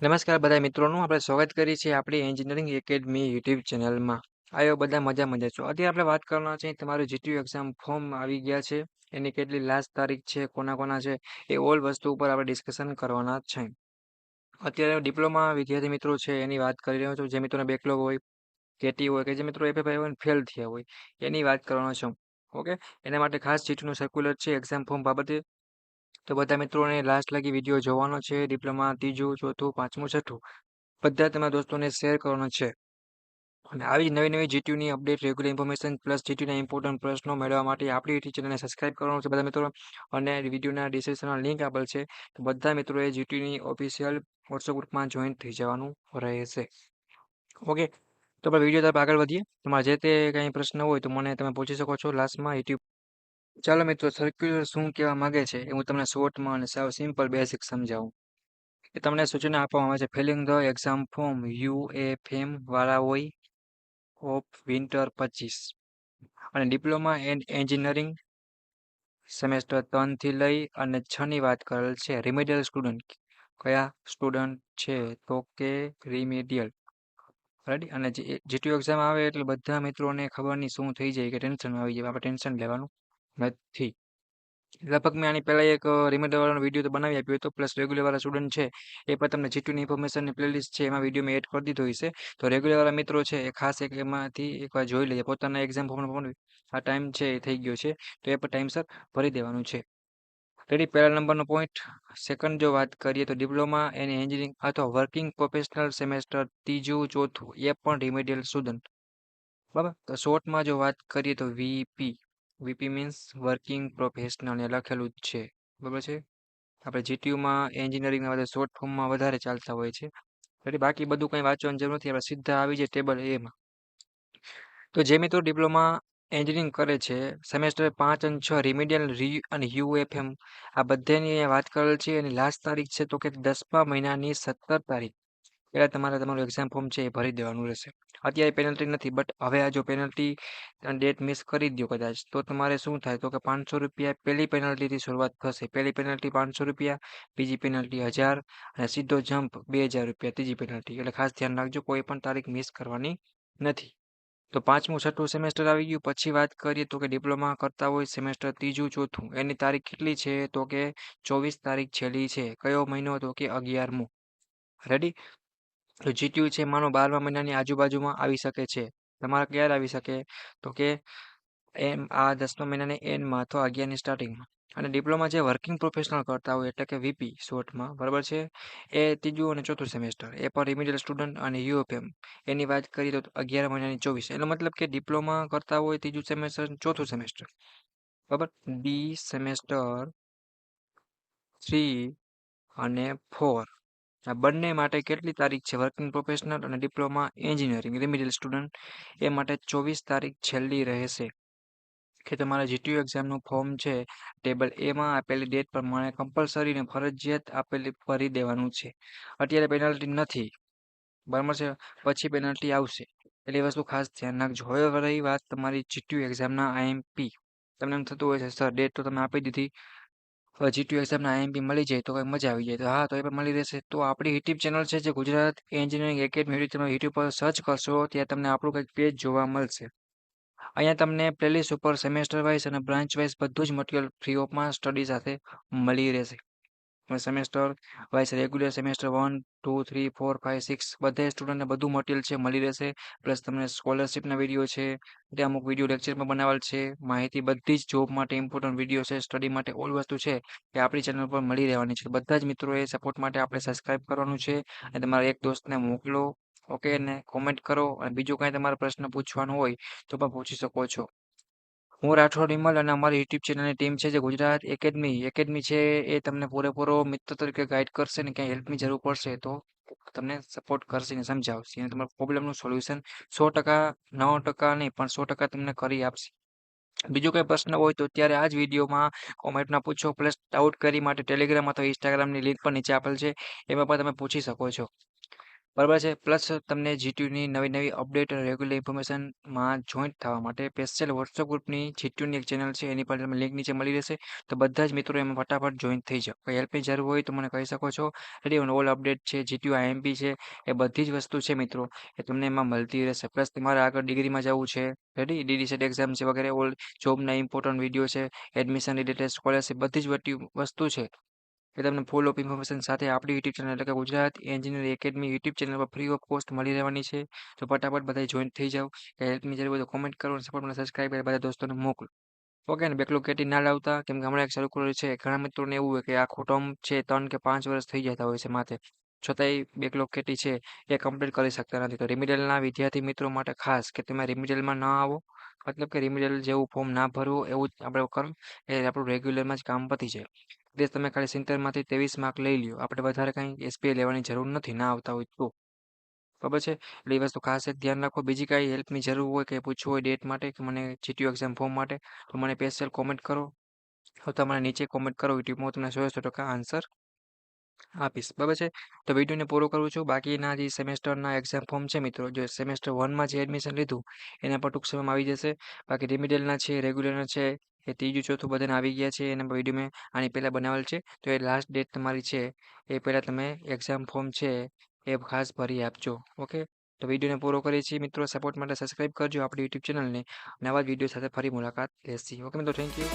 નમસ્કાર બધા મિત્રોનું આપણે સ્વાગત કરીએ છીએ આપણી એન્જિનિયરિંગ એકેડમી યુટ્યુબ ચેનલમાં. આવ્યો બધા મજા છો. અત્યારે આપણે વાત કરવાના છે તમારું જીટીયુ એક્ઝામ ફોર્મ આવી ગયા છે, એની કેટલી લાસ્ટ તારીખ છે, કોના છે, એ ઓલ વસ્તુ ઉપર આપણે ડિસ્કશન કરવાના છે. અત્યારે ડિપ્લોમા વિદ્યાર્થી મિત્રો છે એની વાત કરી રહ્યો છું. જે મિત્રોને બેકલોગ હોય, કેટી હોય, કે જે મિત્રો એફએફઆઈ ફેલ થયા હોય એની વાત કરવાનો છું. ઓકે, એના માટે ખાસ જીટીયુનું સર્ક્યુલર છે એક્ઝામ ફોર્મ બાબતે. તો બધા મિત્રોને લાસ્ટ લગી વિડીયો જોવાનો છે. ડિપ્લોમા 3જું, 4થું, 5મું, 6થું બધા તમારા દોસ્તોને શેર કરવાનો છે. અને આવી નવી જીટીયુની અપડેટ, રેગ્યુલર ઇન્ફોર્મેશન પ્લસ જીટીયુના ઇમ્પોર્ટન્ટ પ્રશ્નો મેળવવા માટે આપણી યુટ્યુબ ચેનલને સબસ્ક્રાઇબ કરવાનું છે બધા મિત્રો. અને વિડીયોના ડિસ્ક્રિપ્શનમાં લિંક આપેલ છે, તો બધા મિત્રોએ જીટીયુની ઓફિશિયલ વોટ્સઅપ ગ્રુપમાં જોઈન થઈ જવાનું રહેશે. ઓકે, તો આપણે વિડીયો તરફ આગળ વધીએ. તમારે જે તે કંઈ પ્રશ્ન હોય તો મને તમે પૂછી શકો છો લાસ્ટમાં યુટ્યુબ. ચાલો મિત્રો, સર્ક્યુલર શું કહેવા માંગે છે એ હું તમને શોર્ટમાં અને સાવ સિમ્પલ બેસિક સમજાવું. કે તમને સૂચના આપવામાં આવે છે, ફિલિંગ ધ એક્ઝામ ફોર્મ યુએફએમ વાળા હોય ઓફ વિન્ટર 25 અને ડિપ્લોમા એન્ડ એન્જિનિયરિંગ સેમેસ્ટર 3થી લઈ અને 6ની વાત કરેલ છે. રિમેડિયલ સ્ટુડન્ટ કયા સ્ટુડન્ટ છે તો કે રિમેડિયલ. રેડી. અને જીટીયુ એક્ઝામ આવે એટલે બધા મિત્રોને ખબર નહીં શું થઈ જાય કે ટેન્શન આવી જાય. આપણે ટેન્શન લેવાનું નથી. લગભગ મેં આની પહેલા એક રિમાઇન્ડર વાળાનો વિડીયો તો બનાવી આપ્યો હતો, પ્લસ રેગ્યુલર વાળા સ્ટુડન્ટ છે એ પણ તમને જીટીયુની ઇન્ફોર્મેશનની પ્લેલિસ્ટ છે એમાં વિડીયો મેં એડ કરી દીધો હશે. તો રેગ્યુલર વાળા મિત્રો છે એ ખાસ એક એમાંથી એકવાર જોઈ લેજે. પોતાના એક્ઝામ ફોર્મ પણ આ ટાઈમ છે એ થઈ ગયો છે, તો એ પણ ટાઈમસર ભરી દેવાનું છે. રેડી. પહેલા નંબરનો પોઈન્ટ. સેકન્ડ જો વાત કરીએ તો ડિપ્લોમા એન્ડ એન્જિનિયરિંગ અથવા વર્કિંગ પ્રોફેશનલ સેમેસ્ટર 3જું, 4થું એ પણ રિમેડિયલ સ્ટુડન્ટ. બરાબર. તો શોર્ટમાં જો વાત કરીએ તો VP. VP means working professional એ લખેલું જ છે. બરાબર છે. આપણે જીટીયુમાં એન્જિનિયરિંગના બધા શોર્ટ ફોર્મમાં વધારે ચાલતા હોય છે. એટલે બાકી બધું કંઈ વાંચવાની જરૂર નથી. આપણે સીધા આવી જાય ટેબલ એમાં. તો જે મિત્રો ડિપ્લોમા એન્જિનિયરિંગ કરે છે સેમેસ્ટર 5 અને 6 રિમેડિયલ અને યુએફએમ આ બધાની વાત કરેલ છે. એની લાસ્ટ તારીખ છે તો કે 10મા મહિનાની 17 તારીખ પહેલાં તમારું એક્ઝામ ફોર્મ છે એ ભરી દેવાનું રહેશે. અત્યારે પેનલ્ટી નથી, બટ હવે આ જો પેનલ્ટી ડેટ મિસ કરી દો કદાચ તો તમારે શું થાય તો કે 500 રૂપિયા પહેલી પેનલ્ટીથી શરૂઆત થશે. પહેલી પેનલ્ટી 500 રૂપિયા, બીજી પેનલ્ટી 1000 અને સીધો જમ્પ 2000 રૂપિયા ત્રીજી પેનલ્ટી. એટલે ખાસ ધ્યાન રાખજો, કોઈ પણ તારીખ મિસ કરવાની નથી. તો 5મું, 6થું સેમેસ્ટર આવી ગયું. પછી વાત કરીએ તો કે ડિપ્લોમા કરતા હોય સેમેસ્ટર 3જું, 4થું એની તારીખ કેટલી છે તો કે 24 તારીખ છેલ્લી છે. કયો મહિનો તો કે 11મો. રેડી. તો જીટીયુ છે માનો 12મા મહિનાની આજુબાજુમાં આવી શકે છે. તમારે ક્યારે આવી શકે તો કે આ 10મા મહિનાની એન્ડમાં અથવા 11ની સ્ટાર્ટિંગમાં. અને ડિપ્લોમા જે વર્કિંગ પ્રોફેશનલ કરતા હોય એટલે કે વીપી શોર્ટમાં, બરાબર છે, એ 3જું અને 4થું સેમેસ્ટર એ પણ રિમિડિયલ સ્ટુડન્ટ અને યુએફએમ એની વાત કરીએ તો 11 મહિનાની 24. એનો મતલબ કે ડિપ્લોમા કરતા હોય 3જું સેમેસ્ટર, 4થું સેમેસ્ટર, બરાબર, ડી સેમેસ્ટર 3 અને 4 આ બંને માટે કેટલી તારીખ છે વર્કિંગ પ્રોફેશનલ અને ડિપ્લોમા એન્જિનિયરિંગ રિમિડિયલ સ્ટુડન્ટ એ માટે 24 તારીખ છેલ્લી રહેશે. કે તમારા જીટીયુ એક્ઝામનું ફોર્મ છે ટેબલ એમાં આપેલી ડેટ પ્રમાણે કમ્પલસરી ને ફરજિયાત આપેલી ભરી દેવાનું છે. અત્યારે પેનલ્ટી નથી, બરાબર છે, પછી પેનલ્ટી આવશે. એટલે એ વસ્તુ ખાસ ધ્યાન રાખજો. હવે રહી વાત તમારી જીટીયુ એક્ઝામના આઈએમપી. તમને એમ થતું હોય છે સર ડેટ તો તમે આપી દીધી, હવે જીટીયુ એક્ઝામના આઈએમપી મળી જાય તો કંઈ મજા આવી જાય. તો હા, તો એ પણ મળી રહેશે. તો આપણી યુટ્યુબ ચેનલ છે જે ગુજરાત એન્જિનિયરિંગ એકેડમી, તમે યુટ્યુબ પર સર્ચ કરશો ત્યાં તમને આપણું કંઈક પેજ જોવા મળશે. અહીંયા તમને પ્લેલિસ્ટ ઉપર સેમેસ્ટર વાઇઝ અને બ્રાન્ચ વાઇઝ બધું જ મટીરિયલ ફ્રી ઓફમાં સ્ટડી સાથે મળી રહેશે. સેમેસ્ટર વાઇઝ રેગ્યુલર સેમેસ્ટર 1, 2, 3, 4, 5, 6 બધા સ્ટુડન્ટને બધું મટીરિયલ છે મળી રહેશે. પ્લસ તમને સ્કોલરશિપના વિડીયો છે, તે અમુક વિડીયો લેક્ચરમાં બનાવેલ છે, માહિતી બધી જ જોબ માટે ઇમ્પોર્ટન્ટ વિડીયો છે, સ્ટડી માટે ઓલ વસ્તુ છે એ આપણી ચેનલ પર મળી રહેવાની છે. બધા જ મિત્રોએ સપોર્ટ માટે આપણે સબસ્ક્રાઇબ કરવાનું છે અને તમારા એક દોસ્તને મોકલો. ઓકે, ને કોમેન્ટ કરો. અને બીજું કાંઈ તમારો પ્રશ્ન પૂછવાનો હોય તો પણ પૂછી શકો છો. હું રાઠોડ વિમલ અને અમારી યુટ્યુબ ચેનલની ટીમ છે જે ગુજરાત એકેડમી છે એ તમને પૂરેપૂરો મિત્ર તરીકે ગાઈડ કરશે ને ક્યાંય હેલ્પની જરૂર પડશે તો તમને સપોર્ટ કરશે ને સમજાવશે અને તમારા પ્રોબ્લેમનું સોલ્યુશન 100%, 9% નહીં પણ 100% તમને કરી આપશે. બીજો કંઈ પ્રશ્ન હોય તો અત્યારે આ જ વિડીયોમાં કોમેન્ટમાં પૂછો. પ્લસ ડાઉટ કરી માટે ટેલિગ્રામ અથવા ઇન્સ્ટાગ્રામની લિંક પણ નીચે આપેલ છે, એમાં પણ તમે પૂછી શકો છો. બરાબર છે. પ્લસ તમને જીટીયુની નવી અપડેટ અને રેગ્યુલર ઇન્ફોર્મેશનમાં જોઈન્ટ થવા માટે સ્પેશિયલ વોટ્સઅપ ગ્રુપની જીટીયુની એક ચેનલ છે એની પર તમને લિંક નીચે મળી રહેશે. તો બધા જ મિત્રો એમાં ફટાફટ જોઈન થઈ જાઓ. કંઈ હેલ્પની જરૂર હોય તો મને કહી શકો છો. રેડી ઓલ અપડેટ છે, જીટીયુ આઈએમપી છે, એ બધી જ વસ્તુ છે મિત્રો એ તમને એમાં મળતી રહેશે. પ્લસ તમારે આગળ ડિગ્રીમાં જવું છે, રેડી ડીડીસેટ એક્ઝામ છે વગેરે ઓલ જોબના ઇમ્પોર્ટન્ટ વિડીયો છે, એડમિશન રિલેટેડ સ્કોલરશિપ બધી જ વસ્તુ છે એ તમને ફૂલ ઓફ ઇન્ફોર્મેશન સાથે આપણી યુટ્યુબ ચેનલ એટલે કે Gujarat engineering academy YouTube channel પર ફ્રી ઓફ કોસ્ટ મળી રહેવાની છે. તો ફટાફટ બધા જોઈન થઈ જાઓ. કે હેલ્પની જરૂર હોય તો કોમેન્ટ કરો અને સપોર્ટ મને સબસ્ક્રાઈબ કરી બધા દોસ્તોને મોકલો. ઓકે ને બેકલોગ કેટી ના લાવતા કેમ કે હમણાં એક શરૂ કર્યું છે. ઘણા મિત્રોને એવું હોય કે આખો ટર્મ છે 3 કે 5 વર્ષ થઈ જતા હોય છે માથે, છતાંય બેકલોગ કેટી છે એ કમ્પ્લીટ કરી શકતા નથી. તો રિમિડિયલના વિદ્યાર્થી મિત્રો માટે ખાસ કે તમે રિમિડિયલમાં ન આવો, મતલબ કે રિમિડિયલ જેવું ફોર્મ ના ભરવું એવું જ આપણે કરો એ આપણું રેગ્યુલરમાં જ કામ પતી જાય. તે તમે ખાલી 70માંથી 23 માર્ક લઈ લ્યો. આપણે વધારે કાંઈ એસપીઆઈ લેવાની જરૂર નથી ના આવતા હોય તો. ખબર છે? એટલે એ વસ્તુ ખાસ એક ધ્યાન રાખો. બીજી કાંઈ હેલ્પની જરૂર હોય કે પૂછવું હોય ડેટ માટે કે મને જીટીયુ એક્ઝામ ફોર્મ માટે તો મને સ્પેશિયલ કોમેન્ટ કરો. તો મને નીચે કોમેન્ટ કરો યુટ્યુબમાં હું તમને 100% આન્સર આપીશ. બરાબર છે? તો વિડીયોને પૂરો કરું છું. બાકીના જે સેમેસ્ટરના એક્ઝામ ફોર્મ છે મિત્રો, જો સેમેસ્ટર 1માં જે એડમિશન લીધું એના પર ટૂંક સમયમાં આવી જશે. બાકી રિમિડિયલના છે, રેગ્યુલરના છે, એ ત્રીજું ચોથું બધાને આવી ગયા છે. એના વિડીયો મેં આની પહેલાં બનાવેલ છે. તો એ લાસ્ટ ડેટ તમારી છે એ પહેલાં તમે એક્ઝામ ફોર્મ છે એ ખાસ ભરી આપજો. ઓકે? તો વિડીયોને પૂરો કરીએ છીએ મિત્રો. સપોર્ટ માટે સબસ્ક્રાઈબ કરજો આપણી યુટ્યુબ ચેનલને. નવા જ વિડીયો સાથે ફરી મુલાકાત લેશી. ઓકે મિત્રો, થેન્ક યુ.